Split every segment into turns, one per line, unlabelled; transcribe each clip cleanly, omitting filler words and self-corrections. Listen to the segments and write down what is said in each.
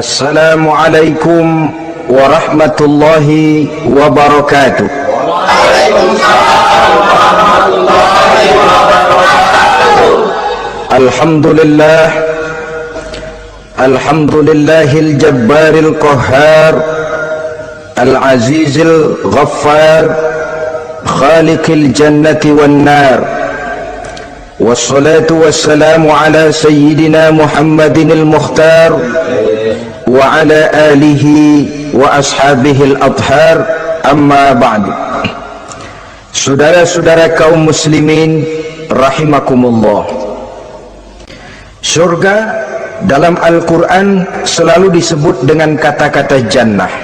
Assalamualaikum warahmatullahi wabarakatuh.
Waalaikumsalam warahmatullahi wabarakatuh.
Alhamdulillah, alhamdulillahil jabbaril qahhar, al-azizil ghaffar, khaliqil jannati wan nar. Wassalatu wassalamu ala sayyidina Muhammadinil mukhtar wa ala alihi wa ashabihil adhar, amma ba'du. Saudara-saudara kaum muslimin rahimakumullah, surga dalam Al-Quran selalu disebut dengan kata-kata jannah,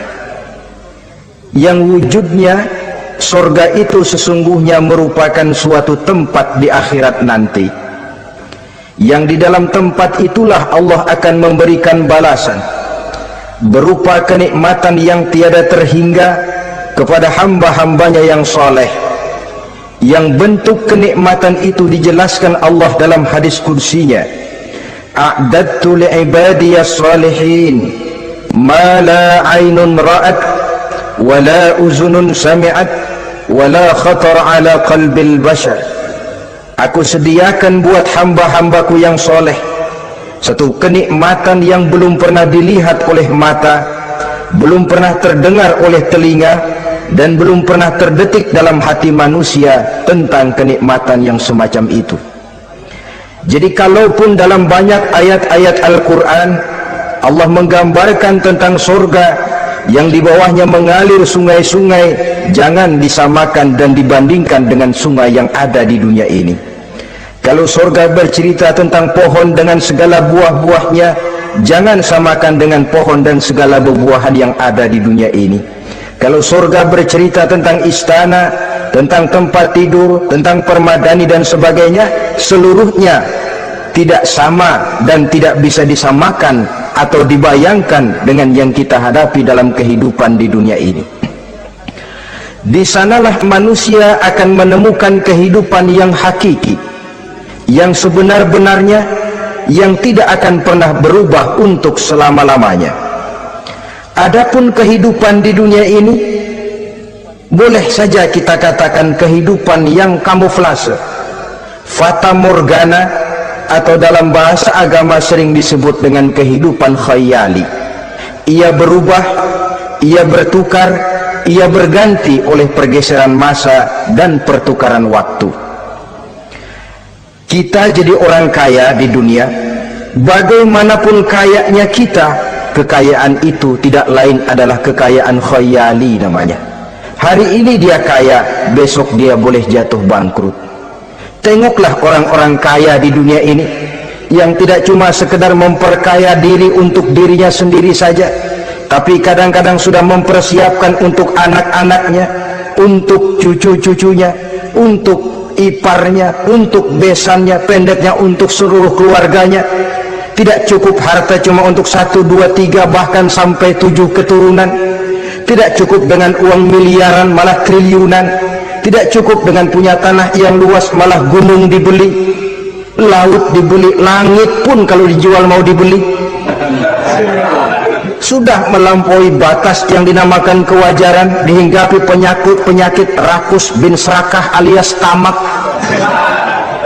yang wujudnya surga itu sesungguhnya merupakan suatu tempat di akhirat nanti, yang di dalam tempat itulah Allah akan memberikan balasan berupa kenikmatan yang tiada terhingga kepada hamba-hambanya yang soleh, yang bentuk kenikmatan itu dijelaskan Allah dalam hadis kursinya, a'dadtu li'ibadiyas salihin ma la aynun ra'at wa la uzunun sami'at wa la khatar ala qalbil bashar. Aku sediakan buat hamba-hambaku yang soleh satu kenikmatan yang belum pernah dilihat oleh mata, belum pernah terdengar oleh telinga, dan belum pernah terdetik dalam hati manusia tentang kenikmatan yang semacam itu. Jadi kalaupun dalam banyak ayat-ayat Al-Quran Allah menggambarkan tentang surga yang di bawahnya mengalir sungai-sungai, jangan disamakan dan dibandingkan dengan sungai yang ada di dunia ini. Kalau surga bercerita tentang pohon dengan segala buah-buahnya, jangan samakan dengan pohon dan segala buah-buahan yang ada di dunia ini. Kalau surga bercerita tentang istana, tentang tempat tidur, tentang permadani dan sebagainya, seluruhnya tidak sama dan tidak bisa disamakan atau dibayangkan dengan yang kita hadapi dalam kehidupan di dunia ini. Di sanalah manusia akan menemukan kehidupan yang hakiki, yang sebenar-benarnya, yang tidak akan pernah berubah untuk selama-lamanya. Adapun kehidupan di dunia ini boleh saja kita katakan kehidupan yang kamuflase, fata morgana, atau dalam bahasa agama sering disebut dengan kehidupan khayali. Ia berubah, ia bertukar, ia berganti oleh pergeseran masa dan pertukaran waktu. Kita jadi orang kaya di dunia, bagaimanapun kayanya kita, kekayaan itu tidak lain adalah kekayaan khayali namanya. Hari ini dia kaya, besok dia boleh jatuh bangkrut. Tengoklah orang-orang kaya di dunia ini yang tidak cuma sekedar memperkaya diri untuk dirinya sendiri saja, tapi kadang-kadang sudah mempersiapkan untuk anak-anaknya, untuk cucu-cucunya, untuk iparnya, untuk besannya, pendeknya untuk seluruh keluarganya. Tidak cukup harta cuma untuk 1, 2, 3 bahkan sampai 7 keturunan. Tidak cukup dengan uang miliaran malah triliunan. Tidak cukup dengan punya tanah yang luas malah gunung dibeli, laut dibeli, langit pun kalau dijual mau dibeli. Sudah melampaui batas yang dinamakan kewajaran, dihinggapi penyakit rakus bin serakah alias tamak,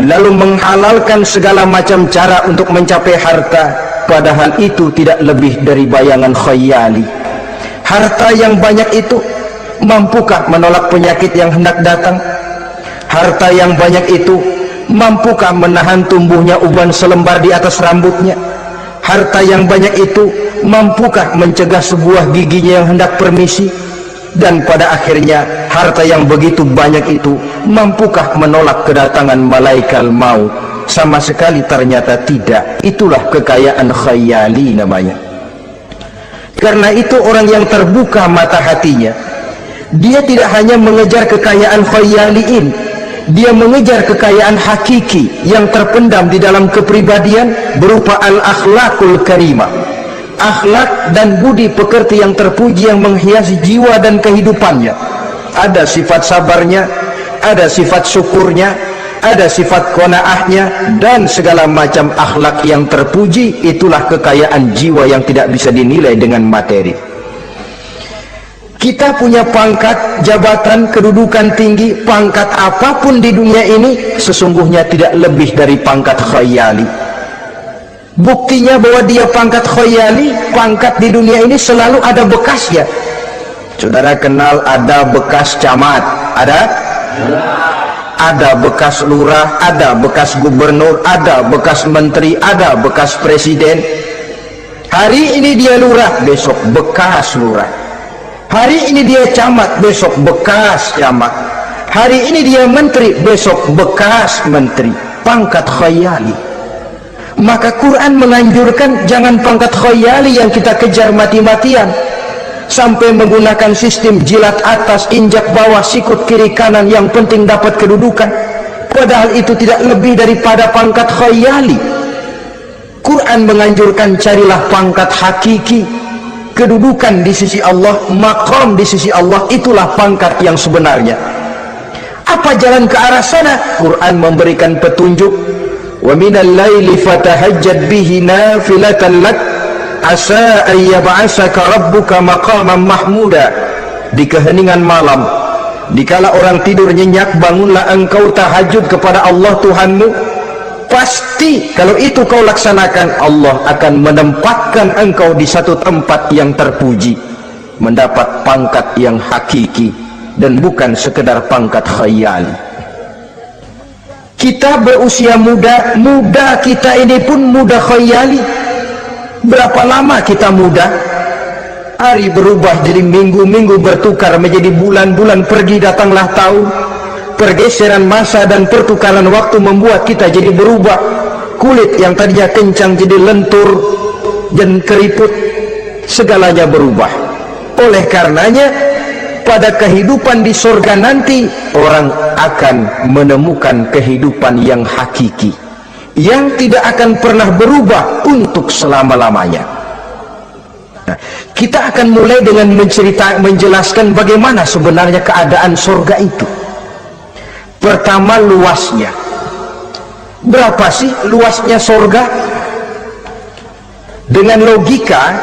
lalu menghalalkan segala macam cara untuk mencapai harta, padahal itu tidak lebih dari bayangan khayali. Harta yang banyak itu mampukah menolak penyakit yang hendak datang? Harta yang banyak itu mampukah menahan tumbuhnya uban selembar di atas rambutnya? Harta yang banyak itu mampukah mencegah sebuah giginya yang hendak permisi? Dan pada akhirnya harta yang begitu banyak itu mampukah menolak kedatangan malaikat maut? Sama sekali ternyata tidak. Itulah kekayaan khayali namanya. Karena itu orang yang terbuka mata hatinya, dia tidak hanya mengejar kekayaan khayali ini, dia mengejar kekayaan hakiki yang terpendam di dalam kepribadian berupa al-akhlaqul karimah, akhlak dan budi pekerti yang terpuji yang menghiasi jiwa dan kehidupannya. Ada sifat sabarnya, ada sifat syukurnya, ada sifat qanaahnya, dan segala macam akhlak yang terpuji. Itulah kekayaan jiwa yang tidak bisa dinilai dengan materi. Kita punya pangkat, jabatan, kedudukan tinggi, pangkat apapun di dunia ini sesungguhnya tidak lebih dari pangkat khayali. Buktinya bahwa dia pangkat khayali, pangkat di dunia ini selalu ada bekasnya. Saudara kenal ada bekas camat, ada bekas lurah, ada bekas gubernur, ada bekas menteri, ada bekas presiden. Hari ini dia lurah, besok bekas lurah. Hari ini dia camat, besok bekas camat. Hari ini dia menteri, besok bekas menteri. Pangkat khayali. Maka Quran menganjurkan jangan pangkat khayali yang kita kejar mati-matian, sampai menggunakan sistem jilat atas, injak bawah, sikut kiri kanan, yang penting dapat kedudukan. Padahal itu tidak lebih daripada pangkat khayali. Quran menganjurkan carilah pangkat hakiki, kedudukan di sisi Allah, maqam di sisi Allah. Itulah pangkat yang sebenarnya. Apa jalan ke arah sana? Quran memberikan petunjuk. Wa minal laili fatahajjad bihi nafilatan lak asa an yab'asaka rabbuka maqaman mahmuda. Di keheningan malam, dikala orang tidur nyenyak, bangunlah engkau tahajud kepada Allah Tuhanmu. Pasti kalau itu kau laksanakan, Allah akan menempatkan engkau di satu tempat yang terpuji, mendapat pangkat yang hakiki dan bukan sekedar pangkat khayali. Kita berusia muda, muda kita ini pun muda khayali. Berapa lama kita muda? Hari berubah jadi minggu, minggu bertukar menjadi bulan, bulan pergi datanglah tahun. Pergeseran masa dan pertukaran waktu membuat kita jadi berubah. Kulit yang tadinya kencang jadi lentur dan keriput, segalanya berubah. Oleh karenanya pada kehidupan di surga nanti, orang akan menemukan kehidupan yang hakiki, yang tidak akan pernah berubah untuk selama-lamanya. Nah, kita akan mulai dengan menjelaskan bagaimana sebenarnya keadaan surga itu. Pertama, luasnya. Berapa sih luasnya surga? Dengan logika,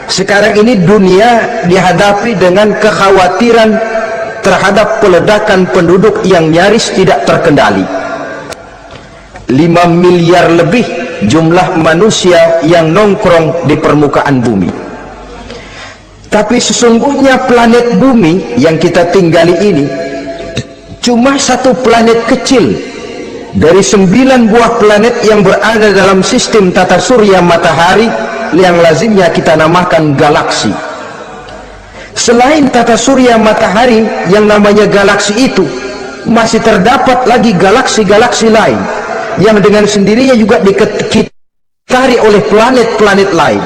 sekarang ini dunia dihadapi dengan kekhawatiran terhadap peledakan penduduk yang nyaris tidak terkendali. 5 miliar lebih jumlah manusia yang nongkrong di permukaan bumi. Tapi sesungguhnya planet bumi yang kita tinggali ini cuma satu planet kecil dari 9 buah planet yang berada dalam sistem tata surya matahari yang lazimnya kita namakan galaksi. Selain tata surya matahari yang namanya galaksi itu, masih terdapat lagi galaksi-galaksi lain yang dengan sendirinya juga dikitari oleh planet-planet lain.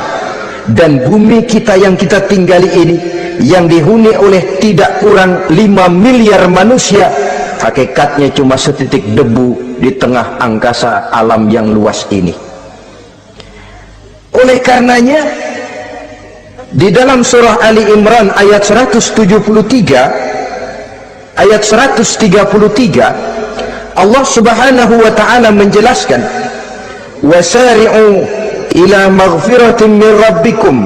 Dan bumi kita yang kita tinggali ini, yang dihuni oleh tidak kurang 5 miliar manusia, hakikatnya cuma setitik debu di tengah angkasa alam yang luas ini. Oleh karenanya, di dalam surah Ali Imran ayat 173, ayat 133, Allah Subhanahu wa ta'ala menjelaskan, wasari'u ila maghfiratin min rabbikum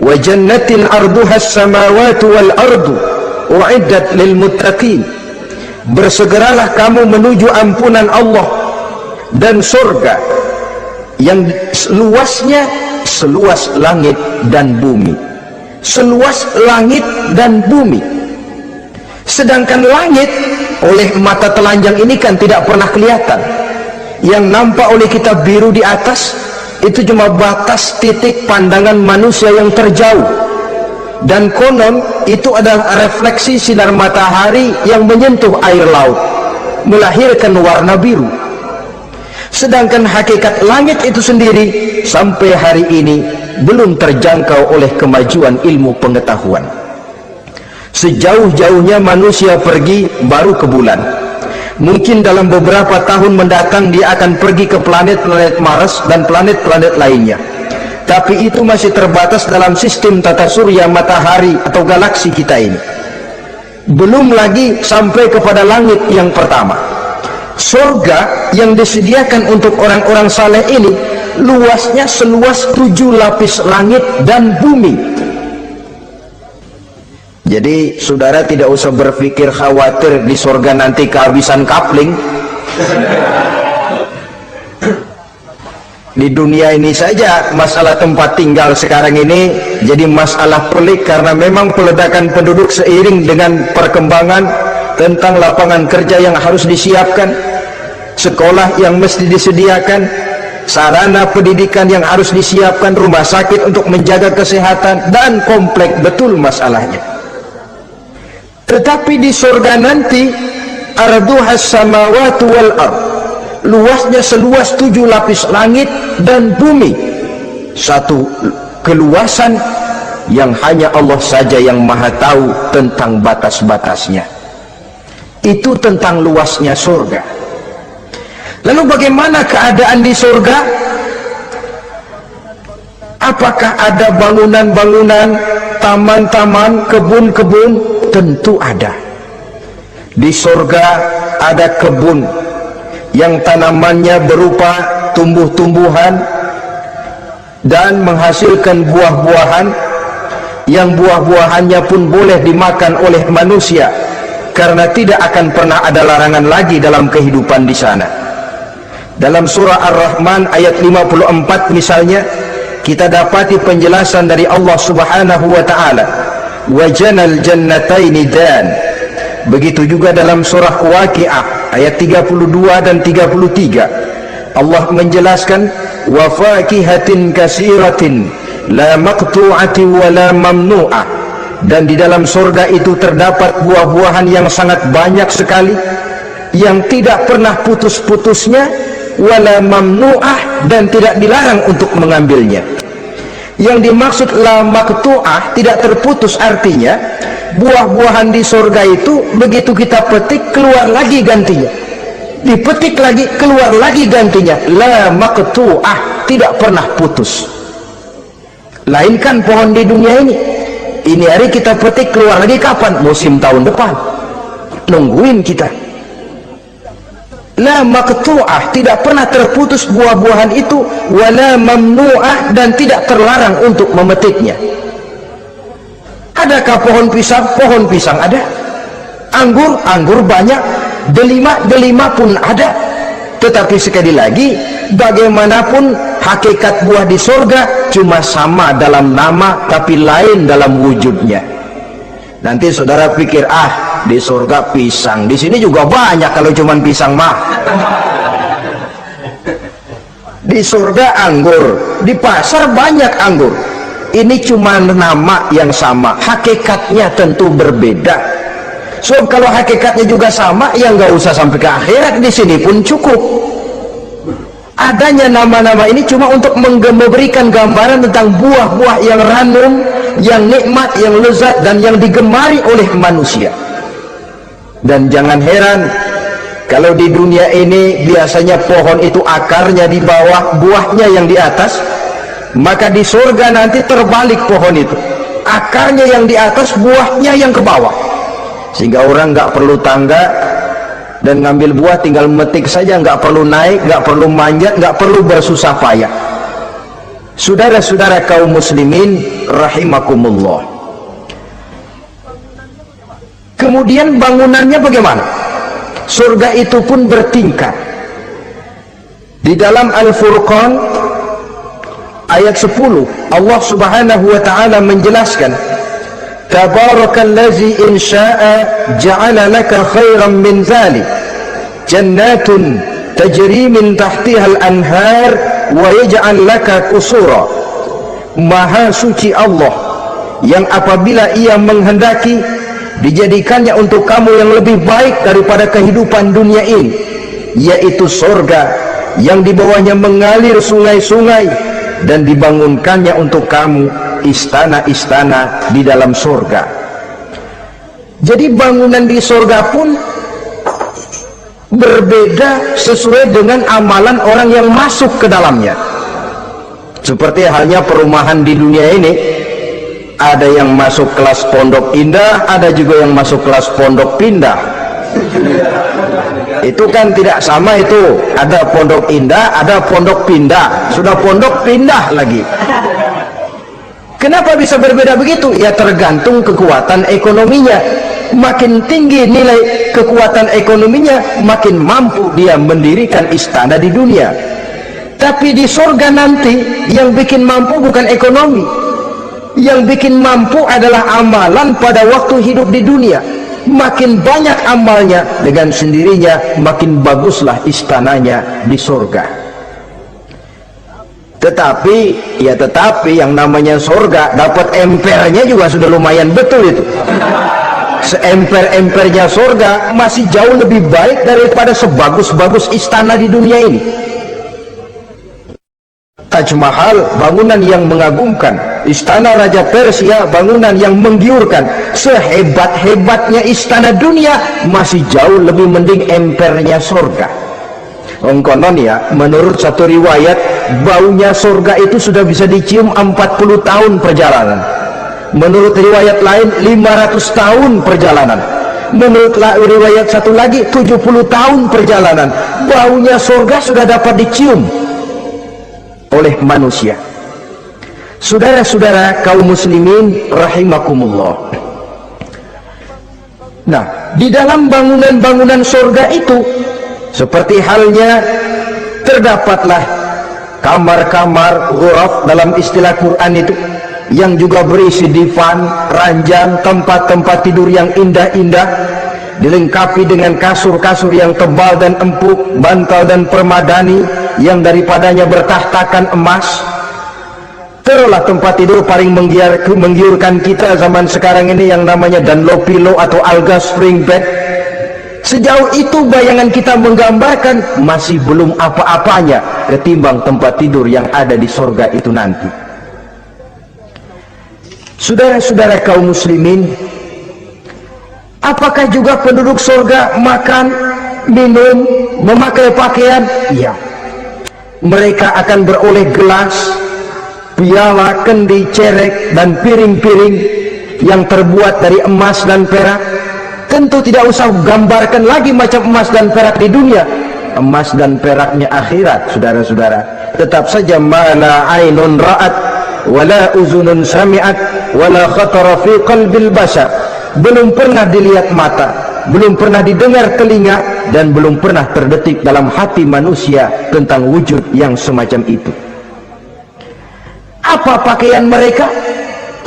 wa jannatin arduha as-samawati wal ardu u'iddat lil muttaqin. Bersegeralah kamu menuju ampunan Allah dan surga yang luasnya seluas langit dan bumi. Seluas langit dan bumi. Sedangkan langit oleh mata telanjang ini kan tidak pernah kelihatan. Yang nampak oleh kita biru di atas itu cuma batas titik pandangan manusia yang terjauh. Dan konon itu adalah refleksi sinar matahari yang menyentuh air laut, melahirkan warna biru. Sedangkan hakikat langit itu sendiri sampai hari ini belum terjangkau oleh kemajuan ilmu pengetahuan. Sejauh-jauhnya manusia pergi baru ke bulan. Mungkin dalam beberapa tahun mendatang dia akan pergi ke planet-planet Mars dan planet-planet lainnya. Tapi itu masih terbatas dalam sistem tata surya matahari atau galaksi kita ini. Belum lagi sampai kepada langit yang pertama. surga yang disediakan untuk orang-orang saleh ini luasnya seluas 7 lapis langit dan bumi. Jadi saudara tidak usah berpikir khawatir di surga nanti kehabisan kapling. Di dunia ini saja masalah tempat tinggal sekarang ini jadi masalah pelik, karena memang peledakan penduduk seiring dengan perkembangan tentang lapangan kerja yang harus disiapkan, sekolah yang mesti disediakan, sarana pendidikan yang harus disiapkan, rumah sakit untuk menjaga kesehatan, dan kompleks betul masalahnya. Tetapi di surga nanti arduhas samawati wal ard, luasnya seluas 7 lapis langit dan bumi, satu keluasan yang hanya Allah saja yang maha tahu tentang batas-batasnya. Itu tentang luasnya surga. Lalu bagaimana keadaan di surga? Apakah ada bangunan-bangunan, taman-taman, kebun-kebun? Tentu ada. Di surga ada kebun yang tanamannya berupa tumbuh-tumbuhan dan menghasilkan buah-buahan, yang buah-buahannya pun boleh dimakan oleh manusia, karena tidak akan pernah ada larangan lagi dalam kehidupan di sana. Dalam surah Ar-Rahman ayat 54 misalnya, kita dapati penjelasan dari Allah Subhanahu wa taala, wajanal jannataini dan. Begitu juga dalam surah Waqiah ayat 32 dan 33, Allah menjelaskan wa fakihatin kasiratin la maqtu'atin wa la mamnu'ah, dan di dalam surga itu terdapat buah-buahan yang sangat banyak sekali yang tidak pernah putus-putusnya, wala mamnu'ah, dan tidak dilarang untuk mengambilnya. Yang dimaksud la maqtu'ah, tidak terputus, artinya buah-buahan di surga itu begitu kita petik keluar lagi gantinya, dipetik lagi keluar lagi gantinya, la maqtu'ah, tidak pernah putus. Lain kan pohon di dunia ini hari kita petik keluar lagi kapan? Musim tahun depan, nungguin kita. La maqtu'ah, tidak pernah terputus buah-buahan itu, wala mamnu'ah, dan tidak terlarang untuk memetiknya. Adakah pohon pisang? Pohon pisang ada. Anggur banyak. Delima pun ada. Tetapi sekali lagi, bagaimanapun hakikat buah di surga cuma sama dalam nama tapi lain dalam wujudnya. Nanti saudara pikir, di surga pisang, di sini juga banyak kalau cuma pisang mah. Di surga anggur, di pasar banyak anggur. Ini cuma nama yang sama, hakikatnya tentu berbeda. So kalau hakikatnya juga sama, ya nggak usah sampai ke akhirat, di sini pun cukup. Adanya nama-nama ini cuma untuk memberikan gambaran tentang buah-buah yang ranum, yang nikmat, yang lezat, dan yang digemari oleh manusia. Dan jangan heran kalau di dunia ini biasanya pohon itu akarnya di bawah, buahnya yang di atas. Maka di surga nanti terbalik pohon itu, akarnya yang di atas, buahnya yang ke bawah, sehingga orang nggak perlu tangga dan ngambil buah, tinggal metik saja, nggak perlu naik, nggak perlu manjat, nggak perlu bersusah payah. Saudara-saudara kaum muslimin rahimakumullah, kemudian bangunannya bagaimana? Surga itu pun bertingkat. Di dalam Al-Furqan ayat 10, Allah Subhanahu wa ta'ala menjelaskan, Tabarakallazi in sya'a ja'ala laka khairan min dzalik jannatun tajri min tahtihal anhar wa yaj'al laka qusura. Maha suci Allah yang apabila ia menghendaki dijadikannya untuk kamu yang lebih baik daripada kehidupan dunia ini, yaitu surga yang di bawahnya mengalir sungai-sungai, dan dibangunkannya untuk kamu istana-istana di dalam surga. Jadi bangunan di surga pun berbeda sesuai dengan amalan orang yang masuk ke dalamnya. Seperti halnya perumahan di dunia ini, ada yang masuk kelas pondok indah, ada juga yang masuk kelas pondok pindah. Itu kan tidak sama itu. Ada pondok indah, ada pondok pindah. Sudah pondok pindah lagi. Kenapa bisa berbeda begitu? Ya tergantung kekuatan ekonominya. Makin tinggi nilai kekuatan ekonominya, makin mampu dia mendirikan istana di dunia. Tapi di surga nanti yang bikin mampu bukan ekonomi. Yang bikin mampu adalah amalan pada waktu hidup di dunia. Makin banyak amalnya, dengan sendirinya makin baguslah istananya di surga. Tetapi yang namanya surga, dapat empernya juga sudah lumayan betul itu. Seemper-empernya surga masih jauh lebih baik daripada sebagus-bagus istana di dunia ini. Taj Mahal, bangunan yang mengagumkan. Istana Raja Persia, bangunan yang menggiurkan. Sehebat-hebatnya istana dunia, masih jauh lebih mending empernya surga. Konon ya, menurut satu riwayat, baunya surga itu sudah bisa dicium 40 tahun perjalanan. Menurut riwayat lain 500 tahun perjalanan. Menurut riwayat satu lagi 70 tahun perjalanan. Baunya surga sudah dapat dicium oleh manusia. Saudara-saudara kaum muslimin rahimakumullah. Nah, di dalam bangunan-bangunan surga itu seperti halnya terdapatlah kamar-kamar ghuraf dalam istilah Quran itu, yang juga berisi divan, ranjang, tempat-tempat tidur yang indah-indah, dilengkapi dengan kasur-kasur yang tebal dan empuk, bantal dan permadani yang daripadanya bertahtakan emas. Terulah tempat tidur paling menggiurkan kita zaman sekarang ini yang namanya Dunlop pillow atau Alga spring bed. Sejauh itu bayangan kita menggambarkan masih belum apa-apanya ketimbang tempat tidur yang ada di surga itu nanti. Saudara-saudara kaum muslimin, apakah juga penduduk surga makan, minum, memakai pakaian? Iya. Mereka akan beroleh gelas, piala, kendi, cerek, dan piring-piring yang terbuat dari emas dan perak. Tentu tidak usah gambarkan lagi macam emas dan perak di dunia. Emas dan peraknya akhirat, saudara-saudara. Tetap saja mana ainun ra'at, wala uzunun sami'at, wala khatara fi qalbil bashar. Belum pernah dilihat mata, belum pernah didengar telinga, dan belum pernah terdetik dalam hati manusia tentang wujud yang semacam itu. Apa pakaian mereka?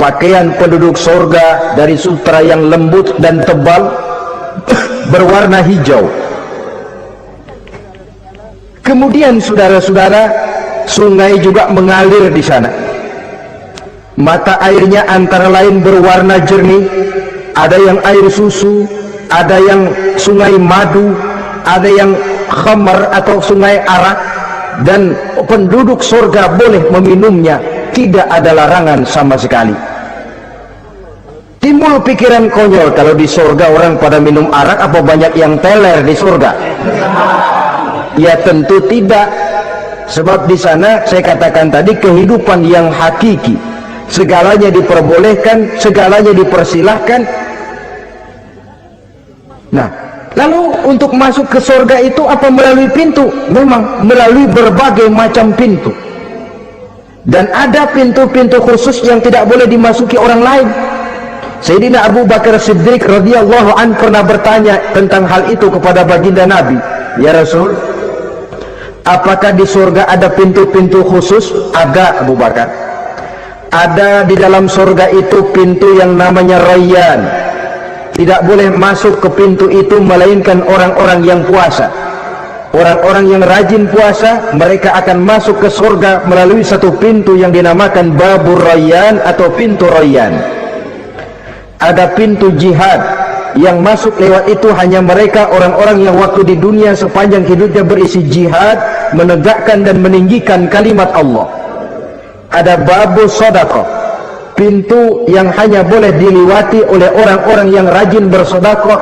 Pakaian penduduk surga dari sutra yang lembut dan tebal berwarna hijau. Kemudian saudara-saudara, sungai juga mengalir di sana. Mata airnya antara lain berwarna jernih, ada yang air susu, ada yang sungai madu, ada yang khamar atau sungai arak, dan penduduk surga boleh meminumnya, tidak ada larangan sama sekali. Timbul pikiran konyol, kalau di surga orang pada minum arak, apa banyak yang teler di surga? Ya tentu tidak, sebab di sana saya katakan tadi kehidupan yang hakiki, segalanya diperbolehkan, segalanya dipersilahkan. Nah, lalu untuk masuk ke surga itu apa melalui pintu? Memang melalui berbagai macam pintu, dan ada pintu-pintu khusus yang tidak boleh dimasuki orang lain. Sayyidina Abu Bakar Siddiq radhiyallahu an pernah bertanya tentang hal itu kepada baginda Nabi, ya Rasul, apakah di surga ada pintu-pintu khusus? Ada, Abu Bakar. Ada di dalam surga itu pintu yang namanya Rayyan. Tidak boleh masuk ke pintu itu melainkan orang-orang yang puasa. Orang-orang yang rajin puasa, mereka akan masuk ke surga melalui satu pintu yang dinamakan Babur Rayyan atau pintu Rayyan. Ada pintu jihad, yang masuk lewat itu hanya mereka orang-orang yang waktu di dunia sepanjang hidupnya berisi jihad, menegakkan dan meninggikan kalimat Allah. Ada babu sedekah, pintu yang hanya boleh dilewati oleh orang-orang yang rajin bersedekah,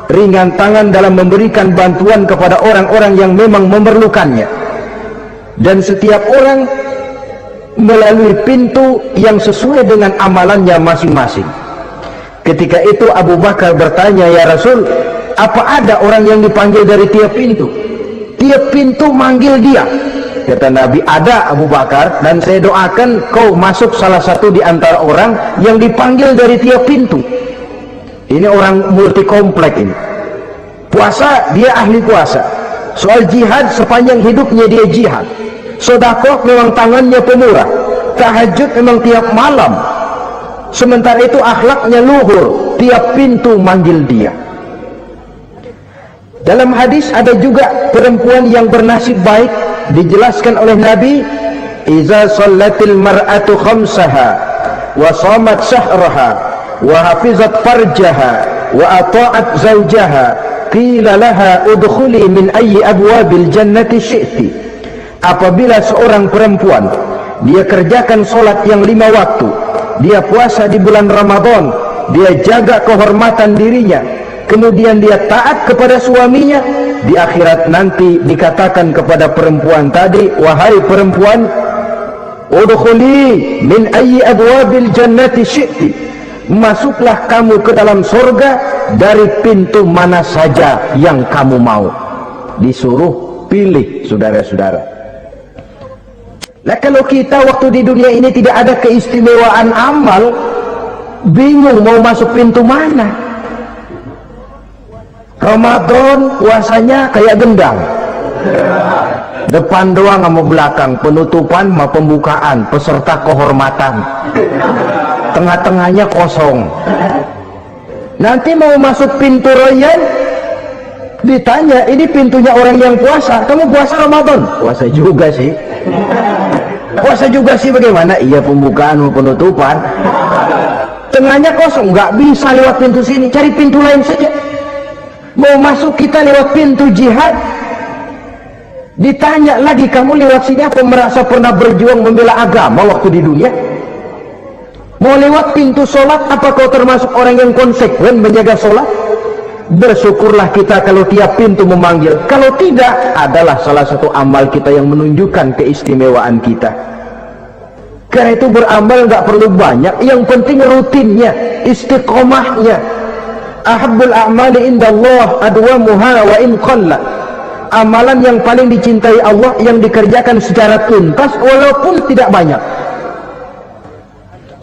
ringan tangan dalam memberikan bantuan kepada orang-orang yang memang memerlukannya. Dan setiap orang melalui pintu yang sesuai dengan amalannya masing-masing. Ketika itu Abu Bakar bertanya, ya Rasul, apa ada orang yang dipanggil dari tiap pintu? Tiap pintu manggil dia. Kata Nabi, ada Abu Bakar, dan saya doakan kau masuk salah satu di antara orang yang dipanggil dari tiap pintu. Ini orang multi komplek ini. Puasa, dia ahli puasa. Soal jihad, sepanjang hidupnya dia jihad. Sedekah memang tangannya pemurah. Tahajud memang tiap malam. Sementara itu akhlaknya luhur, tiap pintu manggil dia. Dalam hadis ada juga perempuan yang bernasib baik, dijelaskan oleh Nabi, iza sallatil mar'atu khamsaha wa shamat shahraha wa hafizat farjaha wa ata'at zawjaha qila laha udkhuli min ayyi abwabil jannati syi'ti. Apabila seorang perempuan dia kerjakan solat yang 5 waktu, dia puasa di bulan Ramadan, dia jaga kehormatan dirinya, kemudian dia taat kepada suaminya, di akhirat nanti dikatakan kepada perempuan tadi, wahai perempuan, udkhuli min ayyi abwabil jannati syi'ti, masuklah kamu ke dalam surga dari pintu mana saja yang kamu mau. Disuruh pilih, saudara-saudara. Nah, kalau kita waktu di dunia ini tidak ada keistimewaan amal, bingung mau masuk pintu mana. Ramadan puasanya kayak gendang, depan doang sama belakang, penutupan sama pembukaan, peserta kehormatan, tengah-tengahnya kosong. Nanti mau masuk pintu royan, ditanya, ini pintunya orang yang puasa, kamu puasa Ramadan? Puasa juga sih. Puasa juga sih, bagaimana? Iya, pembukaan sama penutupan, tengahnya kosong, nggak bisa lewat pintu sini, cari pintu lain saja. Mau masuk kita lewat pintu jihad, ditanya lagi, kamu lewat sini apa merasa pernah berjuang membela agama waktu di dunia? Mau lewat pintu sholat, apa kau termasuk orang yang konsekuen menjaga sholat? Bersyukurlah kita kalau tiap pintu memanggil. Kalau tidak, adalah salah satu amal kita yang menunjukkan keistimewaan kita. Karena itu beramal nggak perlu banyak, yang penting rutinnya, istiqomahnya. Ahabbul a'mali indallah adwamuha wa in qalla. Amalan yang paling dicintai Allah yang dikerjakan secara tuntas walaupun tidak banyak.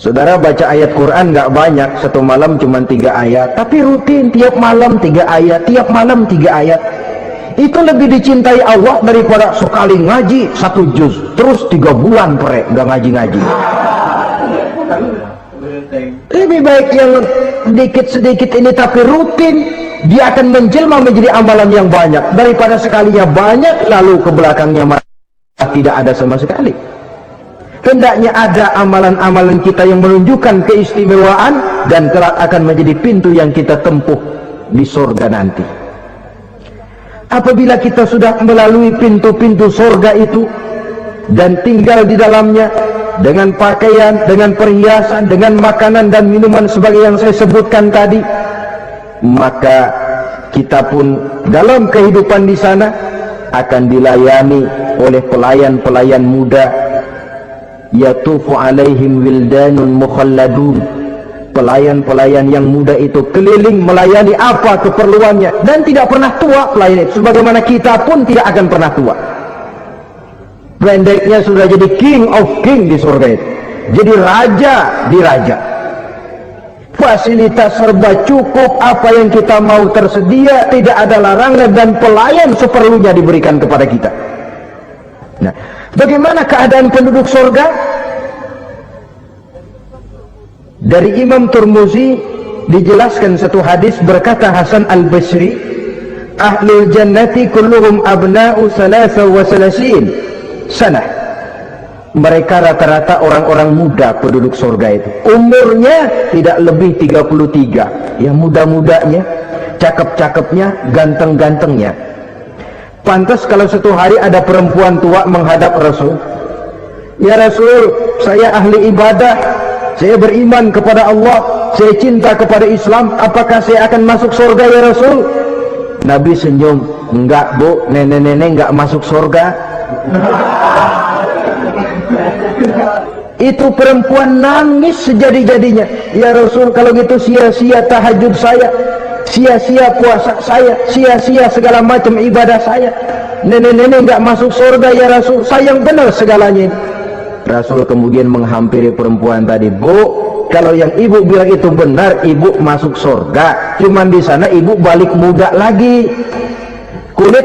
Saudara baca ayat Quran nggak banyak, satu malam cuma 3 ayat, tapi rutin tiap malam 3 ayat, tiap malam 3 ayat. Itu lebih dicintai Allah daripada sekali ngaji 1 juz terus 3 bulan pere nggak ngaji-ngaji. Lebih baik yang sedikit-sedikit ini tapi rutin, dia akan menjelma menjadi amalan yang banyak daripada sekalinya banyak lalu ke belakangnya malah tidak ada sama sekali. Hendaknya ada amalan-amalan kita yang menunjukkan keistimewaan dan kelak akan menjadi pintu yang kita tempuh di surga nanti. Apabila kita sudah melalui pintu-pintu surga itu dan tinggal di dalamnya dengan pakaian, dengan perhiasan, dengan makanan dan minuman sebagai yang saya sebutkan tadi, maka kita pun dalam kehidupan di sana akan dilayani oleh pelayan-pelayan muda. Yatufu alaihim wildanun mukhalladun. Pelayan-pelayan yang muda itu keliling melayani apa keperluannya dan tidak pernah tua pelayan itu, sebagaimana kita pun tidak akan pernah tua. Pendeknya sudah jadi king of king di surga itu, jadi raja di raja. Fasilitas serba cukup, apa yang kita mau tersedia, tidak ada larangan dan pelayan seperlunya diberikan kepada kita. Nah, bagaimana keadaan penduduk surga? Dari Imam Turmuzi dijelaskan satu hadis, berkata Hasan al-Basri, ahlul jannati kulluhum abna'u 33 sanah. Mereka rata-rata orang-orang muda penduduk surga itu, umurnya tidak lebih 33, yang muda-mudanya, cakep-cakepnya, ganteng-gantengnya. Pantas kalau satu hari ada perempuan tua menghadap Rasul, ya Rasul, saya ahli ibadah, saya beriman kepada Allah, saya cinta kepada Islam, apakah saya akan masuk surga ya Rasul? Nabi senyum, enggak bu, nenek-nenek enggak masuk surga. Itu perempuan nangis sejadi-jadinya, ya Rasul, kalau gitu sia-sia tahajud saya, sia-sia puasa saya, sia-sia segala macam ibadah saya. Nenek-nenek nggak masuk surga ya Rasul, sayang benar segalanya. Rasul kemudian menghampiri perempuan tadi, Bu, kalau yang ibu bilang itu benar, ibu masuk surga. Cuman di sana ibu balik muda lagi, kulit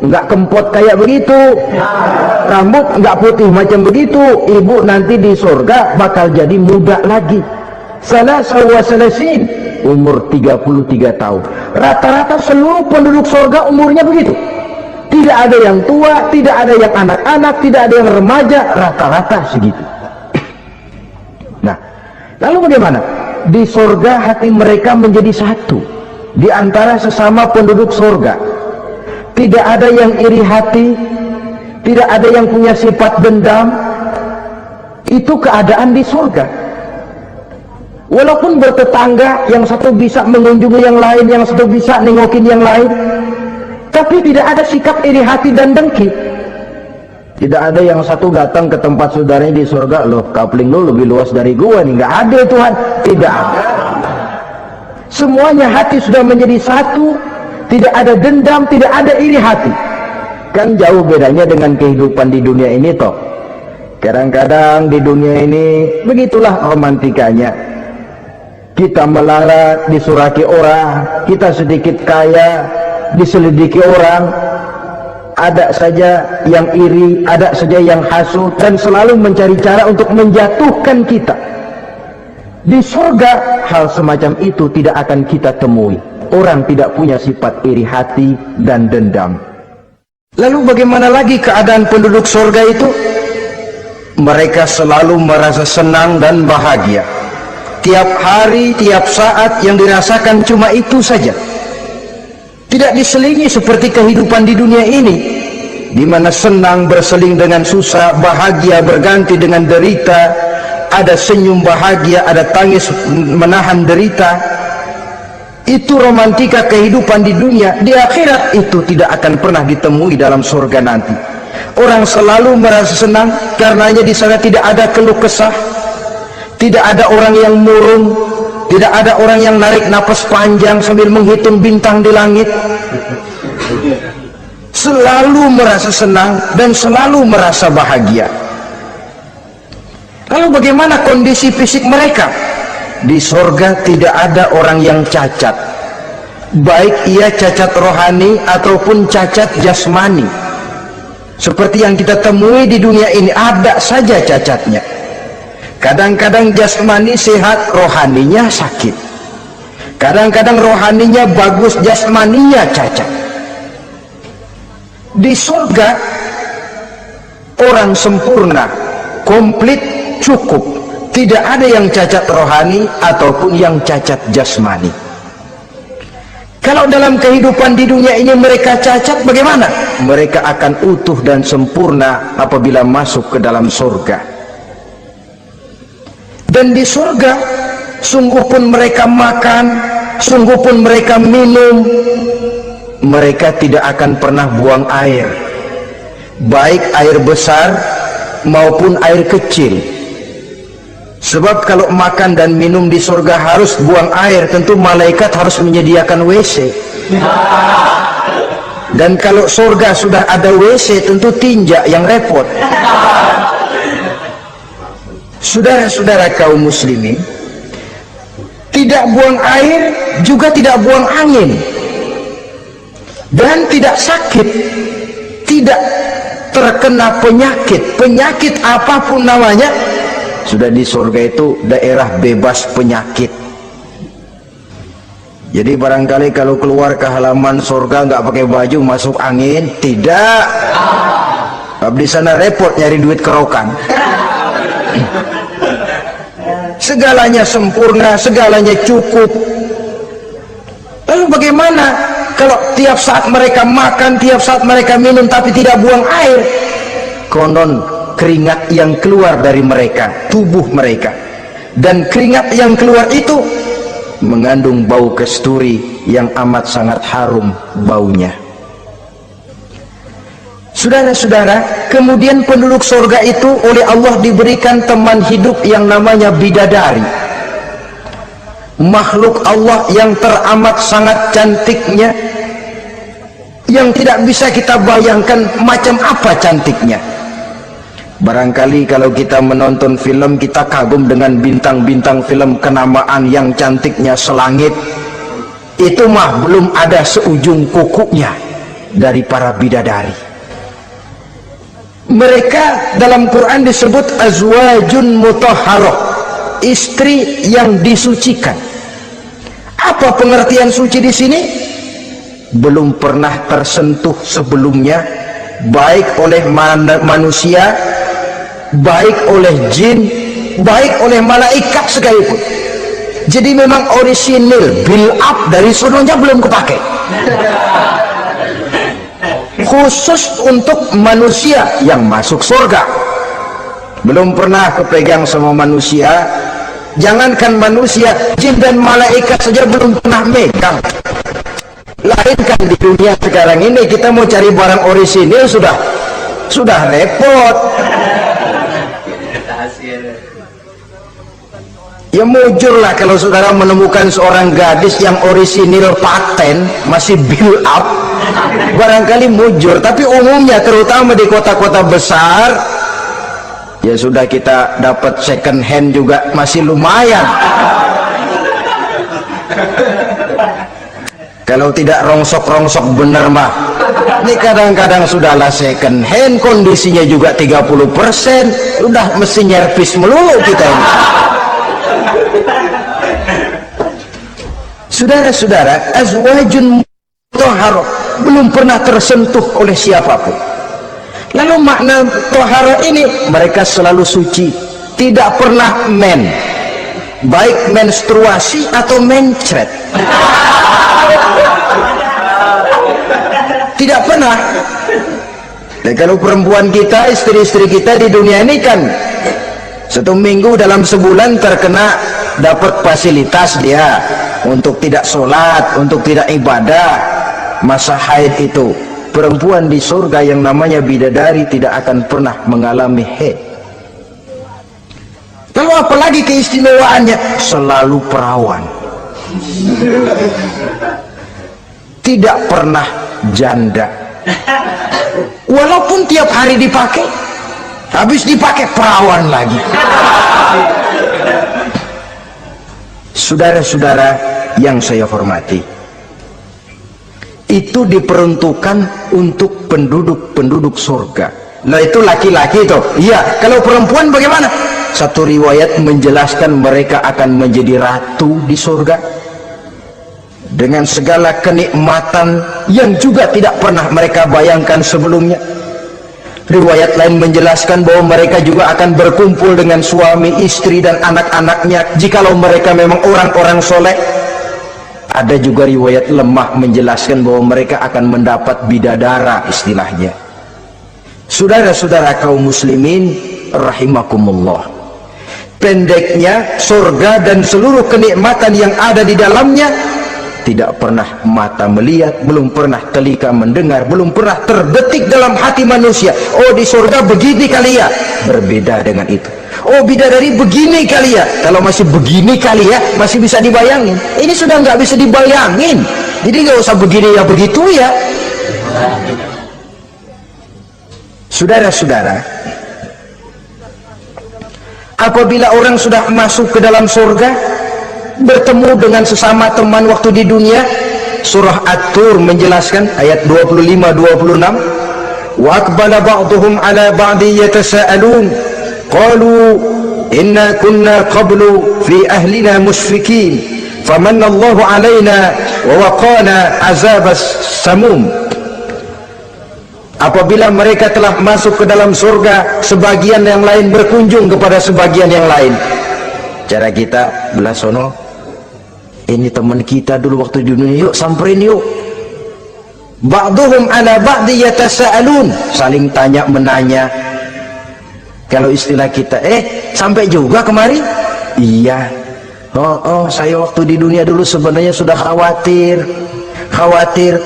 nggak kempot kayak begitu, rambut nggak putih macam begitu. Ibu nanti di surga bakal jadi muda lagi. Salah selesin, umur 33 tahun. Rata-rata seluruh penduduk surga umurnya begitu. Tidak ada yang tua, tidak ada yang anak-anak, tidak ada yang remaja, rata-rata segitu. Nah, lalu bagaimana? Di surga hati mereka menjadi satu di antara sesama penduduk surga. Tidak ada yang iri hati, tidak ada yang punya sifat dendam. Itu keadaan di surga. Walaupun bertetangga, yang satu bisa mengunjungi yang lain, yang satu bisa nengokin yang lain, tapi tidak ada sikap iri hati dan dengki. Tidak ada yang satu datang ke tempat saudaranya di surga, loh kapling lu lebih luas dari gua nih. Nggak ada Tuhan, tidak ada. Semuanya hati sudah menjadi satu, tidak ada dendam, tidak ada iri hati. Kan jauh bedanya dengan kehidupan di dunia ini toh. Kadang-kadang di dunia ini begitulah romantikanya. Kita melarat, disuraki orang, kita sedikit kaya, diselidiki orang, ada saja yang iri, ada saja yang hasut, dan selalu mencari cara untuk menjatuhkan kita. Di surga hal semacam itu tidak akan kita temui. Orang tidak punya sifat iri hati dan dendam. Lalu bagaimana lagi keadaan penduduk surga itu? Mereka selalu merasa senang dan bahagia. Tiap hari, tiap saat yang dirasakan cuma itu saja. Tidak diselingi seperti kehidupan di dunia ini, di mana senang berseling dengan susah, bahagia berganti dengan derita, ada senyum bahagia, ada tangis menahan derita. Itu romantika kehidupan di dunia. Di akhirat itu tidak akan pernah ditemui dalam surga nanti. Orang selalu merasa senang karenanya di sana tidak ada keluh kesah, tidak ada orang yang murung, tidak ada orang yang narik napas panjang sambil menghitung bintang di langit. Selalu merasa senang dan selalu merasa bahagia. Lalu bagaimana kondisi fisik mereka? Di surga tidak ada orang yang cacat, baik ia cacat rohani ataupun cacat jasmani. Seperti yang kita temui di dunia ini, ada saja cacatnya. Kadang-kadang jasmani sehat, rohaninya sakit. Kadang-kadang rohaninya bagus, jasmaninya cacat. Di surga orang sempurna, komplit, cukup. Tidak ada yang cacat rohani ataupun yang cacat jasmani. Kalau dalam kehidupan di dunia ini mereka cacat, bagaimana? Mereka akan utuh dan sempurna apabila masuk ke dalam surga. Dan di surga, sungguh pun mereka makan, sungguh pun mereka minum, mereka tidak akan pernah buang air, baik air besar maupun air kecil. Sebab kalau makan dan minum di surga harus buang air, tentu malaikat harus menyediakan WC. Dan kalau surga sudah ada WC, tentu tinja yang repot. Saudara-saudara kaum muslimin, tidak buang air juga tidak buang angin, dan tidak sakit, tidak terkena penyakit apapun namanya. Sudah di surga itu daerah bebas penyakit. Jadi barangkali kalau keluar ke halaman surga nggak pakai baju masuk angin, tidak. Di sana repot nyari duit kerokan. Segalanya sempurna, segalanya cukup. Lalu bagaimana kalau tiap saat mereka makan, tiap saat mereka minum tapi tidak buang air? Konon keringat yang keluar dari mereka, tubuh mereka, dan keringat yang keluar itu mengandung bau kasturi yang amat sangat harum baunya. Saudara-saudara, kemudian penduduk surga itu oleh Allah diberikan teman hidup yang namanya bidadari. makhluk Allah yang teramat sangat cantiknya, yang tidak bisa kita bayangkan macam apa cantiknya. Barangkali kalau kita menonton film, kita kagum dengan bintang-bintang film kenamaan yang cantiknya selangit. Itu mah belum ada seujung kukunya dari para bidadari. Mereka dalam Quran disebut azwajun mutahharah, istri yang disucikan. Apa pengertian suci di sini? Belum pernah tersentuh sebelumnya, baik oleh manusia, baik oleh jin, baik oleh malaikat sekalipun. Jadi memang orisinil, build up dari sononya belum kepake. Khusus untuk manusia yang masuk surga, belum pernah kepegang sama manusia. Jangankan manusia, jin dan malaikat saja belum pernah megang. Lainkan di dunia sekarang ini, kita mau cari barang orisinil sudah repot. Ya mujur lah kalau saudara menemukan seorang gadis yang orisinil paten, masih build up, barangkali mujur. Tapi umumnya terutama di kota-kota besar, ya sudah, kita dapat second hand juga masih lumayan. Kalau tidak rongsok-rongsok bener mah, ini kadang-kadang sudahlah second hand, kondisinya juga 30%, udah mesti nyervis melulu kita ini. Saudara-saudara, azwajun mutahharah belum pernah tersentuh oleh siapapun. Lalu makna tohara ini, mereka selalu suci, tidak pernah baik menstruasi atau mencret, tidak pernah. Dan kalau perempuan kita, istri-istri kita di dunia ini kan 1 minggu dalam sebulan terkena dapat fasilitas dia untuk tidak sholat, untuk tidak ibadah, masa haid itu. Perempuan di surga yang namanya bidadari tidak akan pernah mengalami haid. Lalu apalagi keistimewaannya? Selalu perawan, tidak pernah janda. Walaupun tiap hari dipakai, habis dipakai perawan lagi. Saudara-saudara yang saya hormati, itu diperuntukkan untuk penduduk-penduduk surga. Nah itu laki-laki itu. Iya, kalau perempuan bagaimana? Satu riwayat menjelaskan mereka akan menjadi ratu di surga dengan segala kenikmatan yang juga tidak pernah mereka bayangkan sebelumnya. Riwayat lain menjelaskan bahwa mereka juga akan berkumpul dengan suami, istri, dan anak-anaknya jikalau mereka memang orang-orang soleh. Ada juga riwayat lemah menjelaskan bahwa mereka akan mendapat bidadara istilahnya. Saudara-saudara kaum muslimin rahimakumullah, pendeknya surga dan seluruh kenikmatan yang ada di dalamnya tidak pernah mata melihat, belum pernah telinga mendengar, belum pernah terbetik dalam hati manusia. Oh di surga begini kali ya, berbeda dengan itu. Oh bidadari begini kali ya, kalau masih begini kali ya masih bisa dibayangin. Ini sudah nggak bisa dibayangin, jadi nggak usah begini ya begitu ya. Saudara-saudara, apabila orang sudah masuk ke dalam surga, bertemu dengan sesama teman waktu di dunia, surah At-Tur menjelaskan ayat 25-26, wa aqbala ba'duhum ala ba'di yatasaalun qalu inna kunna qablu fi ahlina mushfikin famanna Allahu alaina wa waqana azabas samum. Apabila mereka telah masuk ke dalam surga, sebagian yang lain berkunjung kepada sebagian yang lain. Cara kita belah sono, ini teman kita dulu waktu di dunia, yuk samperin yuk. Ba'duhum ala ba'di yatasaalun, saling tanya menanya. Kalau istilah kita, sampai juga kemari? Iya. Oh, saya waktu di dunia dulu sebenarnya sudah khawatir